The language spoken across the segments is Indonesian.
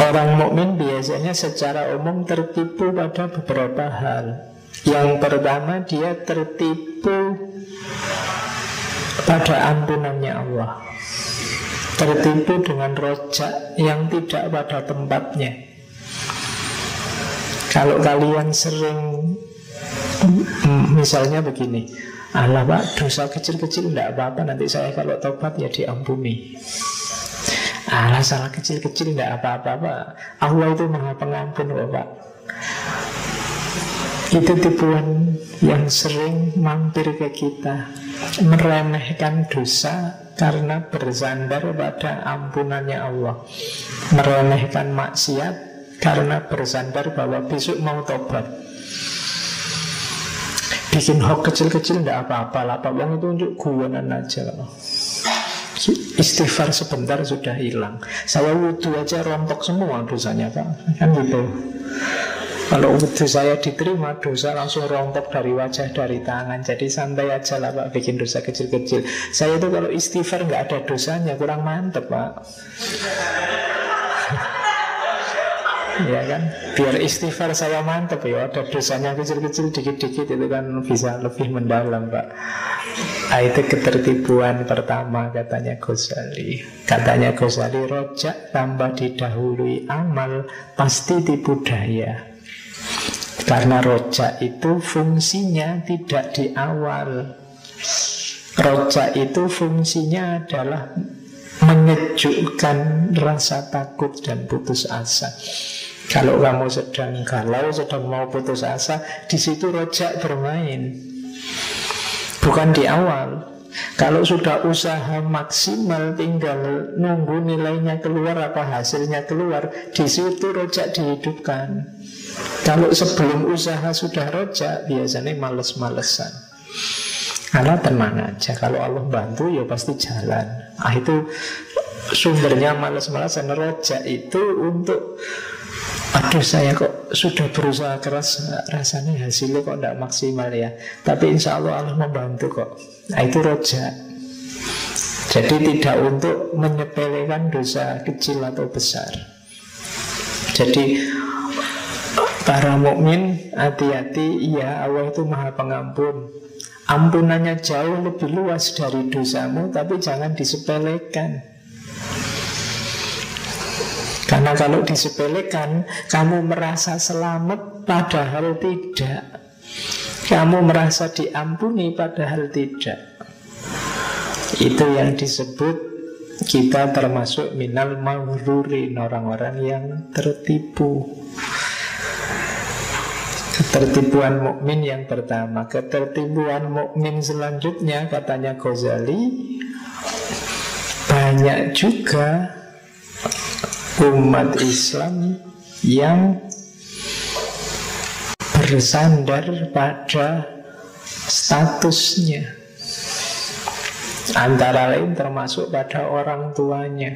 Orang mukmin biasanya secara umum tertipu pada beberapa hal. Yang pertama, dia tertipu pada ampunannya Allah, tertipu dengan rojak yang tidak pada tempatnya. Kalau kalian sering misalnya begini, alah pak, dosa kecil-kecil tidak apa-apa, nanti saya kalau tobat ya diampuni. Alah, salah kecil-kecil tidak apa-apa pak, Allah itu maha pengampun loh pak. Itu tipuan yang sering mampir ke kita, meremehkan dosa karena bersandar pada ampunannya Allah, meremehkan maksiat karena bersandar bahwa besok mau tobat. Bikin hoax kecil-kecil tidak apa-apa lah, Bang, itu untuk guyonan aja. Istighfar sebentar sudah hilang. Saya wudhu aja rontok semua dosanya pak, kan gitu. Kalau wudhu saya diterima, dosa langsung rontok dari wajah, dari tangan. Jadi santai aja lah pak, bikin dosa kecil-kecil. Saya itu kalau istighfar nggak ada dosanya, kurang mantep pak. Ya kan, biar istighfar saya mantep ya, ada dosanya kecil-kecil dikit-dikit, itu kan bisa lebih mendalam pak. Itu ketertipuan pertama katanya Ghazali. Katanya Ghazali, rojak tambah didahului amal pasti tipu daya. Karena rojak itu fungsinya tidak di awal. Rojak itu fungsinya adalah menyejukkan rasa takut dan putus asa. Kalau kamu sedang galau, sedang mau putus asa, di situ rojak bermain, bukan di awal. Kalau sudah usaha maksimal, tinggal nunggu nilainya keluar, apa hasilnya keluar, di situ rojak dihidupkan. Kalau sebelum usaha sudah rojak, biasanya males-malesan. Allah tenang aja, kalau Allah bantu ya pasti jalan. Itu sumbernya males-malesan. Rojak itu untuk, aduh saya kok sudah berusaha keras, rasanya hasilnya kok tidak maksimal ya, tapi insya Allah Allah membantu kok. Itu rojak. Jadi tidak untuk menyepelekan dosa kecil atau besar. Jadi para mukmin hati-hati, ya Allah itu maha pengampun, ampunannya jauh lebih luas dari dosamu, tapi jangan disepelekan. Karena kalau disepelekan, kamu merasa selamat padahal tidak. Kamu merasa diampuni padahal tidak. Itu yang disebut kita termasuk minal maghrurin, orang-orang yang tertipu. Ketertipuan mukmin yang pertama. Ketertipuan mukmin selanjutnya katanya Ghazali, banyak juga umat Islam yang bersandar pada statusnya, antara lain termasuk pada orang tuanya.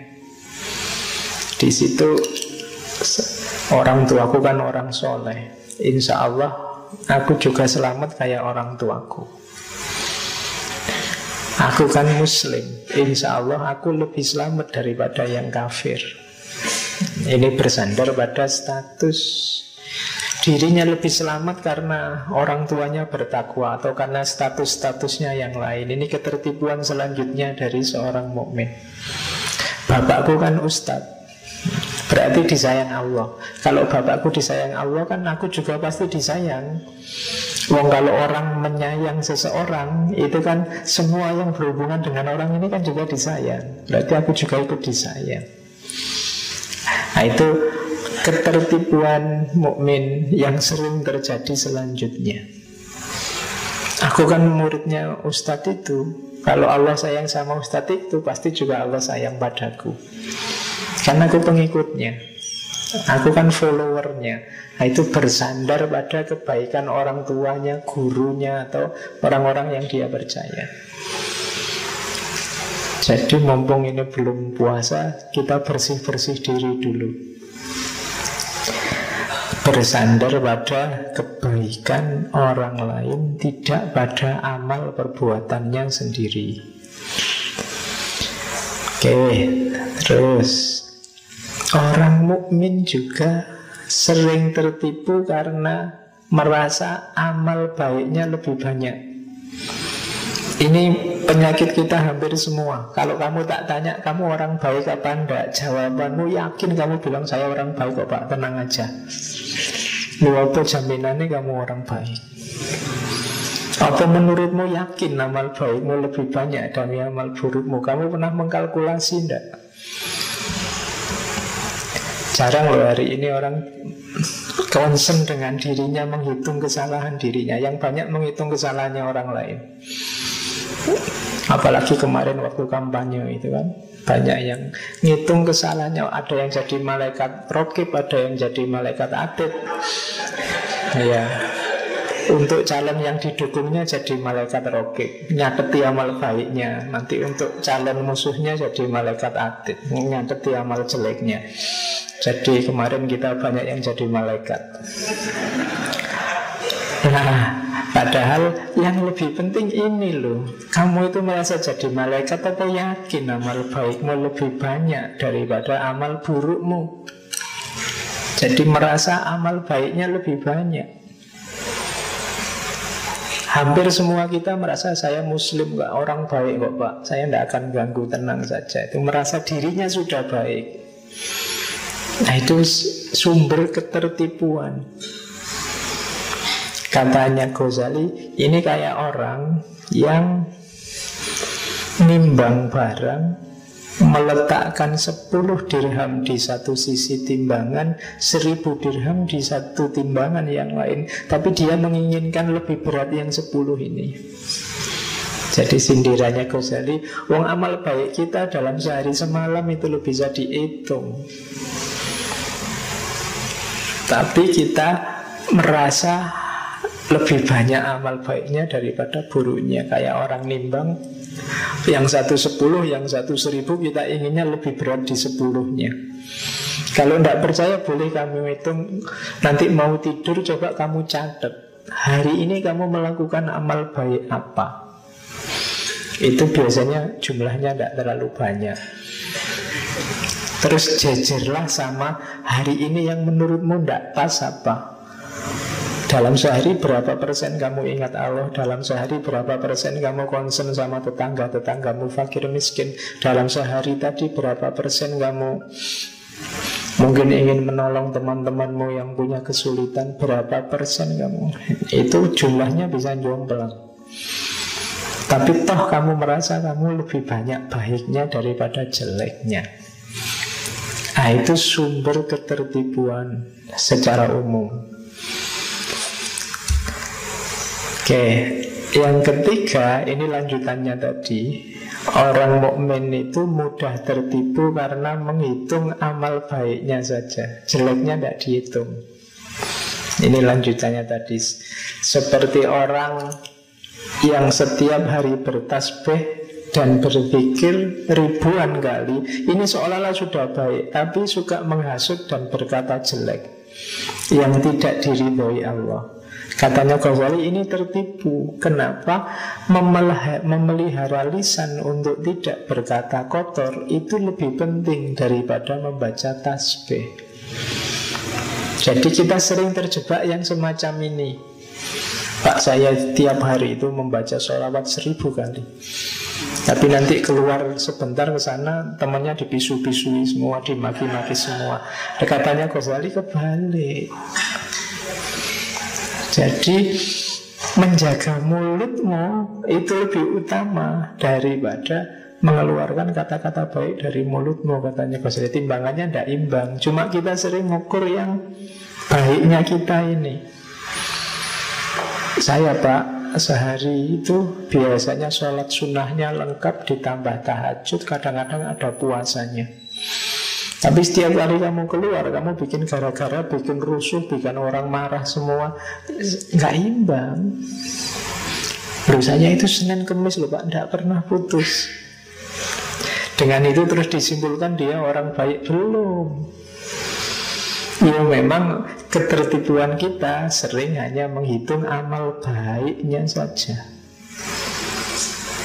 Di situ orang tuaku kan orang soleh, insya Allah aku juga selamat kayak orang tuaku. Aku kan muslim, insya Allah aku lebih selamat daripada yang kafir. Ini bersandar pada status. Dirinya lebih selamat karena orang tuanya bertakwa, atau karena status-statusnya yang lain. Ini ketertipuan selanjutnya dari seorang mukmin. Bapakku kan ustadz, berarti disayang Allah. Kalau bapakku disayang Allah, kan aku juga pasti disayang. Wong kalau orang menyayang seseorang, itu kan semua yang berhubungan dengan orang ini kan juga disayang. Berarti aku juga ikut disayang. Nah itu ketertipuan mukmin yang sering terjadi selanjutnya. Aku kan muridnya ustadz itu. Kalau Allah sayang sama ustadz itu, pasti juga Allah sayang padaku. Karena aku pengikutnya, aku kan followernya. Nah, itu bersandar pada kebaikan orang tuanya, gurunya, atau orang-orang yang dia percaya. Jadi mumpung ini belum puasa, kita bersih-bersih diri dulu, bersandar pada kebaikan orang lain, tidak pada amal perbuatannya sendiri. Oke, terus Orang mukmin juga sering tertipu karena merasa amal baiknya lebih banyak. Ini penyakit kita hampir semua. Kalau kamu tak tanya kamu orang baik apa enggak, jawabanmu yakin kamu bilang saya orang baik kok Pak, tenang aja. Lu apa jaminannya kamu orang baik? Apa menurutmu yakin amal baikmu lebih banyak dari amal burukmu? Kamu pernah mengkalkulasi enggak? Jarang loh hari ini orang concern dengan dirinya, menghitung kesalahan dirinya. Yang banyak menghitung kesalahannya orang lain. Apalagi kemarin waktu kampanye itu kan, banyak yang ngitung kesalahannya. Ada yang jadi malaikat rokib, ada yang jadi malaikat atid. Ya, untuk calon yang didukungnya jadi malaikat rokib, nyateti amal baiknya. Nanti untuk calon musuhnya jadi malaikat atid, nyateti amal jeleknya. Jadi kemarin kita banyak yang jadi malaikat. Nah, padahal yang lebih penting ini loh, kamu itu merasa jadi malaikat atau yakin amal baikmu lebih banyak daripada amal burukmu. Jadi merasa amal baiknya lebih banyak. Hampir semua kita merasa saya muslim kok, orang baik kok Pak, saya tidak akan ganggu, tenang saja. Itu merasa dirinya sudah baik. Nah itu sumber ketertipuan. Katanya Ghazali, ini kayak orang yang nimbang barang, meletakkan 10 dirham di satu sisi timbangan, 1000 dirham di satu timbangan yang lain, tapi dia menginginkan lebih berat yang 10 ini. Jadi sindirannya Ghazali, wong amal baik kita dalam sehari semalam itu lebih bisa dihitung, tapi kita merasa lebih banyak amal baiknya daripada buruknya. Kayak orang nimbang, yang satu 10, yang satu 1000, kita inginnya lebih berat di 10-nya. Kalau tidak percaya boleh kamu hitung. Nanti mau tidur coba kamu catat, hari ini kamu melakukan amal baik apa. Itu biasanya jumlahnya tidak terlalu banyak. Terus jejerlah sama hari ini yang menurutmu tidak pas apa. Dalam sehari berapa persen kamu ingat Allah? Dalam sehari berapa persen kamu concern sama tetanggamu fakir miskin? Dalam sehari tadi berapa persen kamu mungkin ingin menolong teman-temanmu yang punya kesulitan? Berapa persen kamu? Itu jumlahnya bisa jomplang. Tapi toh kamu merasa kamu lebih banyak baiknya daripada jeleknya. Nah itu sumber ketertipuan secara umum. Oke, yang ketiga, ini lanjutannya tadi. Orang mukmin itu mudah tertipu karena menghitung amal baiknya saja, jeleknya tidak dihitung. Ini lanjutannya tadi. Seperti orang yang setiap hari bertasbih dan berpikir ribuan kali, ini seolah-olah sudah baik, tapi suka menghasut dan berkata jelek yang tidak diridhoi Allah. Katanya Ghazali, ini tertipu. Kenapa? Memelihara lisan untuk tidak berkata kotor itu lebih penting daripada membaca tasbih. Jadi kita sering terjebak yang semacam ini. Pak, saya tiap hari itu membaca sholawat 1000 kali, tapi nanti keluar sebentar ke sana, temannya dipisu-pisui semua, dimaki-maki semua. Katanya Ghazali kebalik. Jadi menjaga mulutmu itu lebih utama daripada mengeluarkan kata-kata baik dari mulutmu, katanya Ghazali. Timbangannya tidak imbang. Cuma kita sering mengukur yang baiknya kita ini. Saya Pak, sehari itu biasanya sholat sunnahnya lengkap ditambah tahajud, kadang-kadang ada puasanya. Tapi setiap kali kamu keluar, kamu bikin gara-gara, bikin rusuh, bikin orang marah semua, nggak imbang. Dosanya itu Senin Kemis loh Pak, tidak pernah putus. Dengan itu terus disimpulkan dia orang baik, belum. Ya memang ketertipuan kita sering hanya menghitung amal baiknya saja,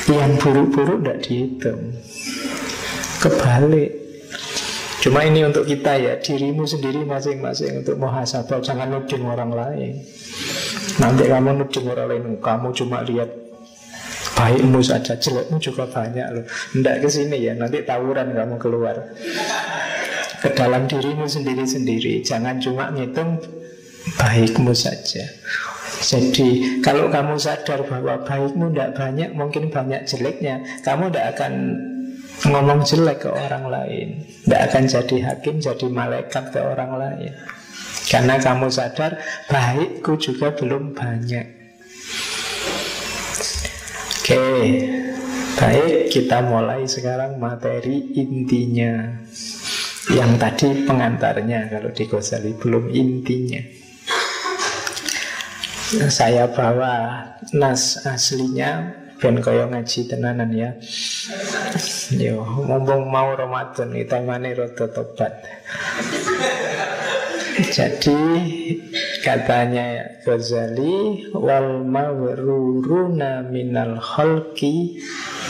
yang buruk-buruk tidak dihitung. Kebalik. Cuma ini untuk kita ya, dirimu sendiri masing-masing untuk muhasabah. Jangan nuding orang lain. Nanti kamu nuding orang lain, kamu cuma lihat baikmu saja, jelekmu juga banyak loh. Nggak ke sini ya, nanti tawuran kamu keluar. Ke dalam dirimu sendiri-sendiri. Jangan cuma ngitung baikmu saja. Jadi kalau kamu sadar bahwa baikmu tidak banyak, mungkin banyak jeleknya, kamu tidak akan ngomong jelek ke orang lain, tidak akan jadi hakim, jadi malaikat ke orang lain. Karena kamu sadar baikku juga belum banyak. Oke, baik, kita mulai sekarang materi intinya. Yang tadi pengantarnya, kalau di Ghazali belum intinya. Saya bawa nas aslinya ben kaya ngaji tenanan ya. Yo, mumpung mau Ramadan iki temane rada tobat. Jadi katanya Ghazali, wal mawruruna minal khalqi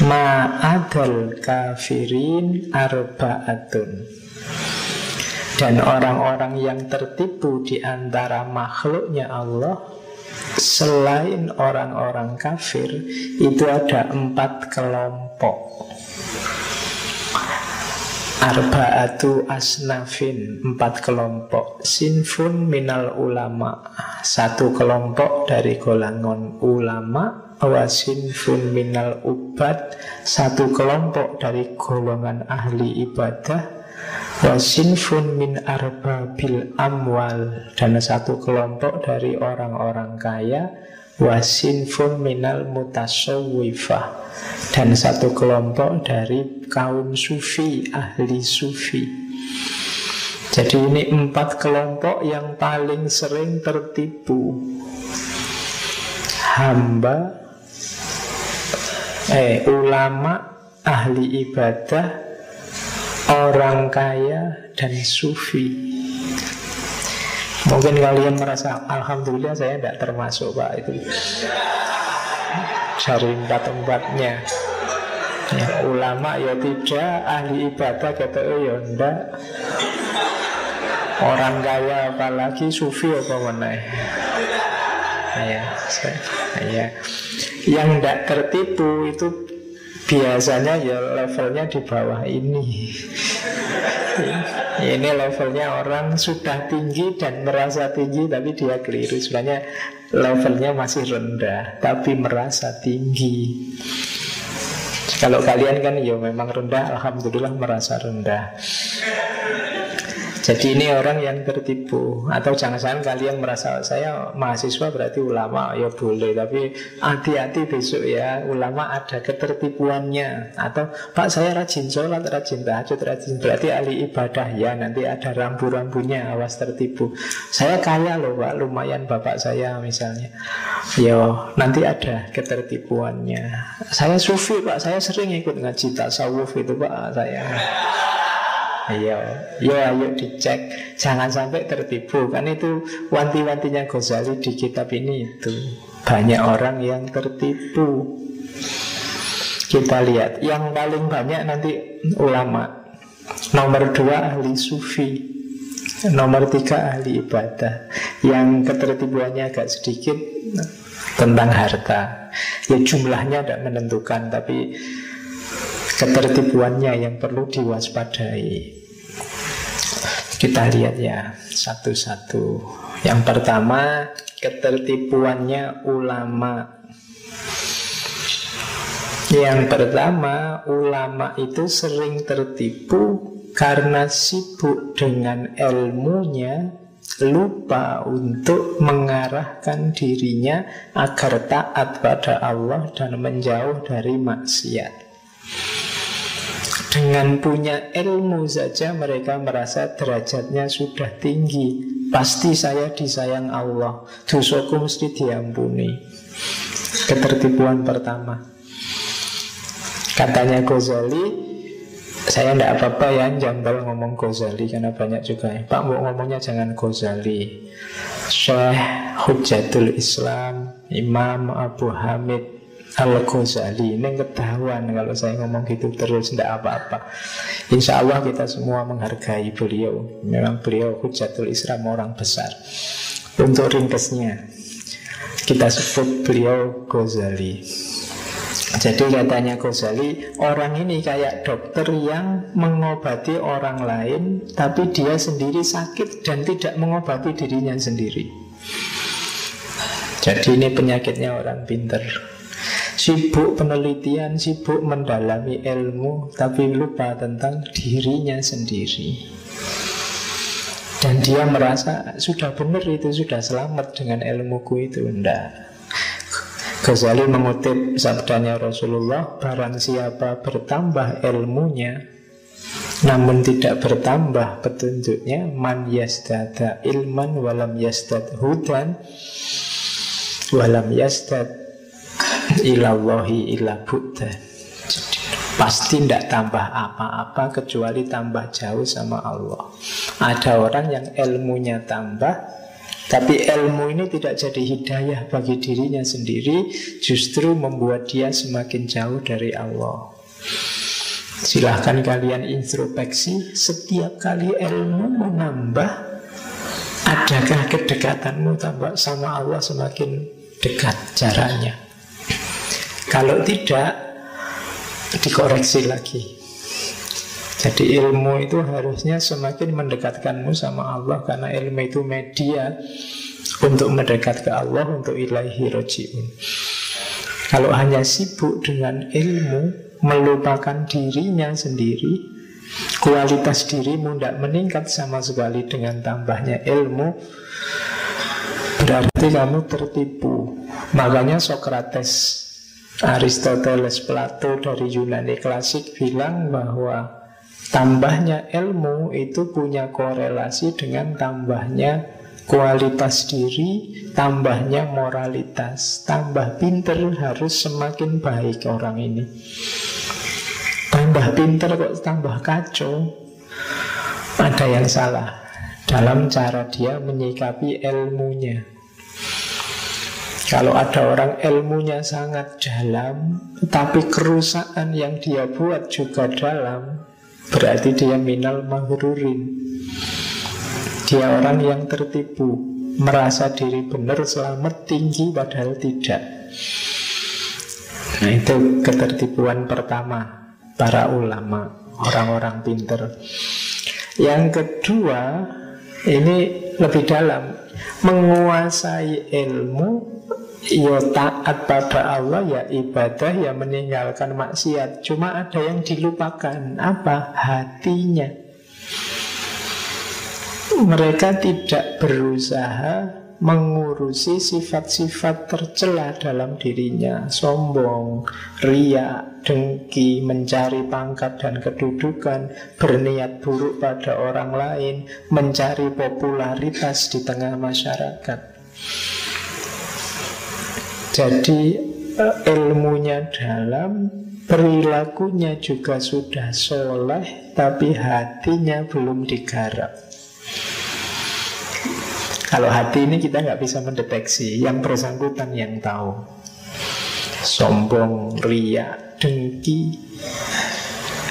ma'adal kafirin arba'atun. Dan orang-orang yang tertipu di antara makhluknya Allah selain orang-orang kafir itu ada 4 kelompok. Arba'atu asnafin, 4 kelompok. Sinfun minal ulama, 1 kelompok dari golongan ulama. Wa sinfun minal ubad, 1 kelompok dari golongan ahli ibadah. Wa sinfun min arbabil amwal, dan 1 kelompok dari orang-orang kaya. Wa sinfun minal mutasawwifah, dan 1 kelompok dari kaum sufi, ahli sufi. Jadi ini 4 kelompok yang paling sering tertipu. Hamba, ulama, ahli ibadah, orang kaya, dan sufi. Mungkin kalian merasa, alhamdulillah saya tidak termasuk Pak itu dari 4-4-nya ya, ulama ya tidak, ahli ibadah kata ya enggak, orang kaya apalagi, sufi apa mana ya. Yang tidak tertipu itu biasanya ya levelnya di bawah ini. Ini levelnya orang sudah tinggi dan merasa tinggi, tapi dia keliru. Sebenarnya levelnya masih rendah, tapi merasa tinggi. Kalau kalian kan ya memang rendah, alhamdulillah merasa rendah. Jadi ini orang yang tertipu. Atau jangan-jangan kalian merasa saya mahasiswa berarti ulama, ya boleh, tapi hati-hati besok ya, ulama ada ketertipuannya. Atau Pak saya rajin sholat, rajin tahajud, rajin, berarti ahli ibadah, ya nanti ada rambu-rambunya, awas tertipu. Saya kaya loh Pak, lumayan bapak saya misalnya, ya nanti ada ketertipuannya. Saya sufi Pak, saya sering ikut ngaji tasawuf itu Pak saya. Ayo dicek, jangan sampai tertipu. Kan itu wanti-wantinya Ghazali di kitab ini itu. Banyak orang yang tertipu. Kita lihat, yang paling banyak nanti ulama. Nomor 2 ahli sufi. Nomor 3 ahli ibadah. Yang ketertipuannya agak sedikit tentang harta. Ya jumlahnya tidak menentukan, tapi ketertipuannya yang perlu diwaspadai. Kita lihat ya satu-satu. Yang pertama, ketertipuannya ulama. Yang pertama, ulama itu sering tertipu karena sibuk dengan ilmunya, lupa untuk mengarahkan dirinya agar taat pada Allah dan menjauh dari maksiat. Dengan punya ilmu saja mereka merasa derajatnya sudah tinggi. Pasti saya disayang Allah, dosaku mesti diampuni. Ketertipuan pertama. Katanya Ghazali, saya tidak apa-apa ya jambal ngomong Ghazali, karena banyak juga ya, Pak mau ngomongnya jangan Ghazali. Syekh Hujjatul Islam Imam Abu Hamid Al-Ghazali. Ini ketahuan kalau saya ngomong gitu terus, tidak apa-apa. Insya Allah kita semua menghargai beliau. Memang beliau Hujjatul Islam, orang besar. Untuk ringkesnya kita sebut beliau Ghazali. Jadi katanya Ghazali, orang ini kayak dokter yang mengobati orang lain, tapi dia sendiri sakit dan tidak mengobati dirinya sendiri. Jadi ini penyakitnya orang pinter. Sibuk penelitian, sibuk mendalami ilmu, tapi lupa tentang dirinya sendiri. Dan dia merasa sudah benar itu, sudah selamat dengan ilmuku itu. Tidak. Ghazali mengutip sabdanya Rasulullah, barang siapa bertambah ilmunya namun tidak bertambah petunjuknya, man yasdada ilman walam yasdad hudan walam yasdad ilallahi illa buddha. Pasti tidak tambah apa-apa kecuali tambah jauh sama Allah. Ada orang yang ilmunya tambah, tapi ilmu ini tidak jadi hidayah bagi dirinya sendiri, justru membuat dia semakin jauh dari Allah. Silahkan kalian introspeksi, setiap kali ilmu menambah, adakah kedekatanmu tambah sama Allah semakin dekat jaraknya? Kalau tidak, dikoreksi lagi. Jadi ilmu itu harusnya semakin mendekatkanmu sama Allah, karena ilmu itu media untuk mendekat ke Allah, untuk ilaihi roji'un. Kalau hanya sibuk dengan ilmu, melupakan dirinya sendiri, kualitas dirimu tidak meningkat sama sekali dengan tambahnya ilmu, berarti kamu tertipu. Makanya Sokrates, Aristoteles, Plato dari Yunani klasik bilang bahwa tambahnya ilmu itu punya korelasi dengan tambahnya kualitas diri, tambahnya moralitas. Tambah pinter harus semakin baik orang ini. Tambah pinter kok tambah kacau, ada yang salah dalam cara dia menyikapi ilmunya. Kalau ada orang ilmunya sangat dalam, tapi kerusakan yang dia buat juga dalam, berarti dia minal maghrurin. Dia orang yang tertipu, merasa diri benar, selamat, tinggi, padahal tidak. Nah, itu ketertipuan pertama para ulama, orang-orang pinter. Yang kedua, ini lebih dalam, menguasai ilmu, ya taat pada Allah, ya ibadah, ya meninggalkan maksiat. Cuma ada yang dilupakan. Apa? Hatinya. Mereka tidak berusaha mengurusi sifat-sifat tercela dalam dirinya. Sombong, riya, dengki, mencari pangkat dan kedudukan, berniat buruk pada orang lain, mencari popularitas di tengah masyarakat. Jadi ilmunya dalam, perilakunya juga sudah soleh, tapi hatinya belum digarap. Kalau hati ini kita nggak bisa mendeteksi, yang bersangkutan yang tahu. Sombong, riya, dengki,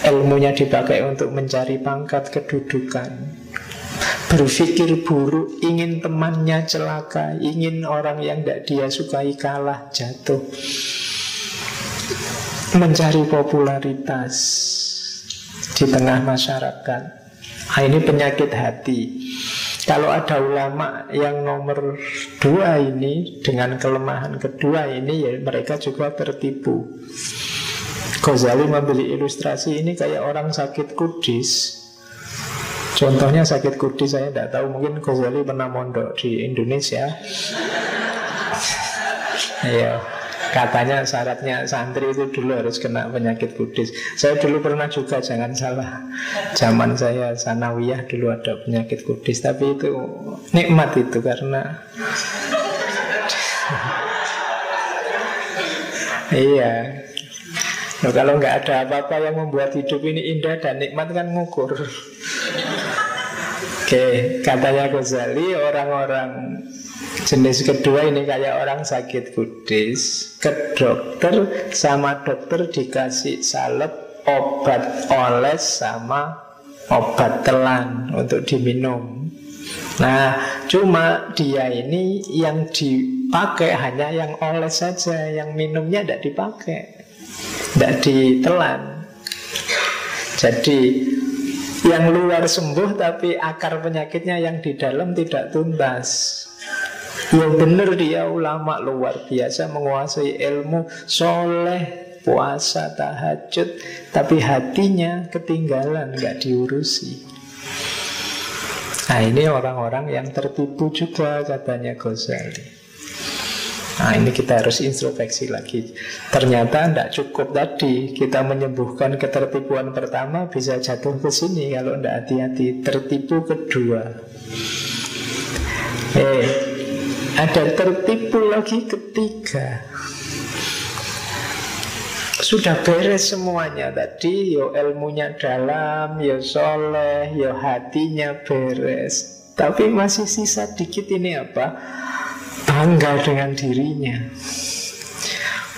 ilmunya dipakai untuk mencari pangkat, kedudukan, berpikir buruk, ingin temannya celaka, ingin orang yang tidak dia sukai kalah, jatuh, mencari popularitas di tengah masyarakat. Nah, ini penyakit hati. Kalau ada ulama yang nomor 2 ini, dengan kelemahan kedua ini, ya mereka juga tertipu. Ghazali memberi ilustrasi ini kayak orang sakit kudis. Contohnya sakit kudis, saya tidak tahu, mungkin Ghazali pernah mondok di Indonesia. Iya, katanya syaratnya santri itu dulu harus kena penyakit kudis. Saya dulu pernah juga, jangan salah. Zaman saya sanawiyah dulu ada penyakit kudis, tapi itu nikmat itu karena iya. Loh, kalau nggak ada apa-apa yang membuat hidup ini indah dan nikmat kan ngukur. Oke, katanya Ghazali, orang-orang Jenis kedua ini kayak orang sakit kudis, ke dokter, sama dokter dikasih salep obat oles sama obat telan untuk diminum. Nah, cuma dia ini yang dipakai hanya yang oles saja, yang minumnya tidak dipakai, tidak ditelan. Jadi yang luar sembuh tapi akar penyakitnya yang di dalam tidak tuntas. Ya benar, dia ulama luar biasa, menguasai ilmu, soleh, puasa, tahajud, tapi hatinya ketinggalan, gak diurusi. Nah, ini orang-orang yang tertipu juga, katanya Ghazali. Nah, ini kita harus introspeksi lagi. Ternyata tidak cukup tadi kita menyembuhkan ketertipuan pertama, bisa jatuh ke sini kalau tidak hati-hati. Tertipu kedua. Ada tertipu lagi ketiga. Sudah beres semuanya tadi, yo ilmunya dalam, yo soleh, yo hatinya beres. Tapi masih sisa dikit ini apa? Bangga dengan dirinya.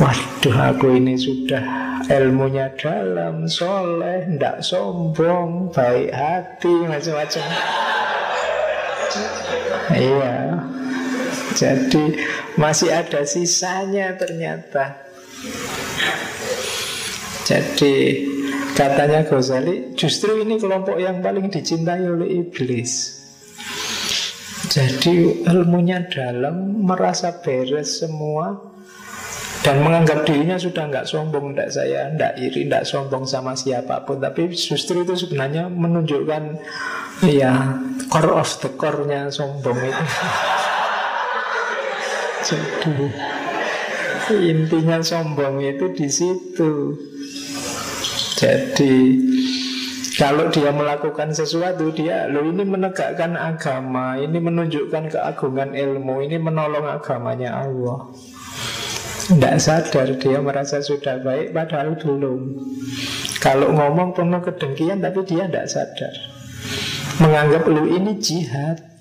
Waduh, aku ini sudah ilmunya dalam, soleh, ndak sombong, baik hati, macam-macam. Iya. Jadi masih ada sisanya ternyata. Jadi katanya Ghazali, justru ini kelompok yang paling dicintai oleh iblis. Jadi ilmunya dalam, merasa beres semua, dan menganggap dirinya sudah nggak sombong, nggak saya, nggak iri, nggak sombong sama siapapun. Tapi justru itu sebenarnya menunjukkan, ya, core of the core-nya sombong itu. Jadi intinya sombong itu di situ. Jadi kalau dia melakukan sesuatu, dia ini menegakkan agama, ini menunjukkan keagungan ilmu, ini menolong agamanya Allah. Tidak sadar dia merasa sudah baik, padahal belum. Kalau ngomong penuh kedengkian, tapi dia tidak sadar, menganggap ini jihad.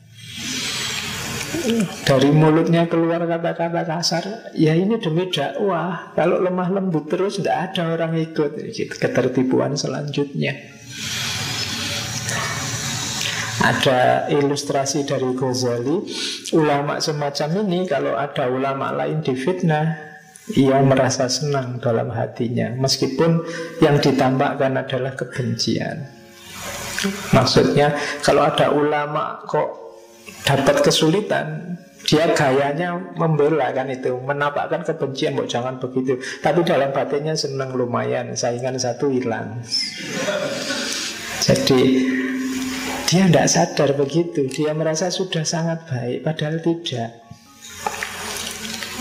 Dari mulutnya keluar kata-kata kasar, ya ini demi dakwah. Kalau lemah lembut terus, tidak ada orang ikut. Ketertipuan selanjutnya. Ada ilustrasi dari Ghazali. Ulama semacam ini, kalau ada ulama lain difitnah, ia merasa senang dalam hatinya, meskipun yang ditampakkan adalah kebencian. Maksudnya, kalau ada ulama kok dapat kesulitan, dia gayanya membela, kan itu, menampakkan kebencian, jangan begitu. Tapi dalam batinnya senang, lumayan, saingan satu hilang. Jadi dia tidak sadar begitu. Dia merasa sudah sangat baik, padahal tidak.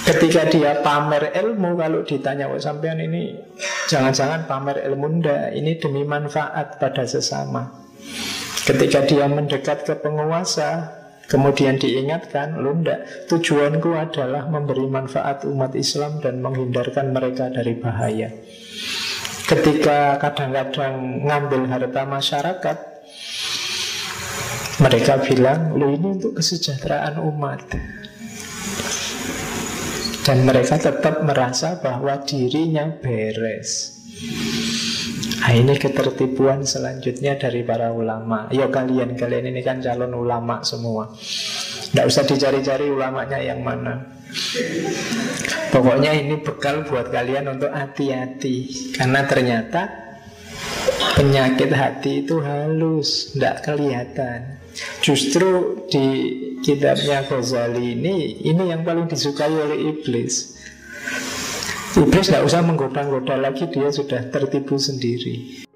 Ketika dia pamer ilmu, kalau ditanya, sampean ini jangan-jangan pamer ilmu, enggak, ini demi manfaat pada sesama. Ketika dia mendekat ke penguasa, kemudian diingatkan, enggak, tujuanku adalah memberi manfaat umat Islam dan menghindarkan mereka dari bahaya. Ketika kadang-kadang ngambil harta masyarakat, mereka bilang, ini untuk kesejahteraan umat. Dan mereka tetap merasa bahwa dirinya beres. Nah, ini ketertipuan selanjutnya dari para ulama. Yo, kalian ini kan calon ulama semua. Tidak usah dicari-cari ulamanya yang mana. Pokoknya ini bekal buat kalian untuk hati-hati. Karena ternyata penyakit hati itu halus, tidak kelihatan. Justru di kitabnya Ghazali ini yang paling disukai oleh iblis. Iblis tidak usah menggoda-goda lagi, dia sudah tertipu sendiri.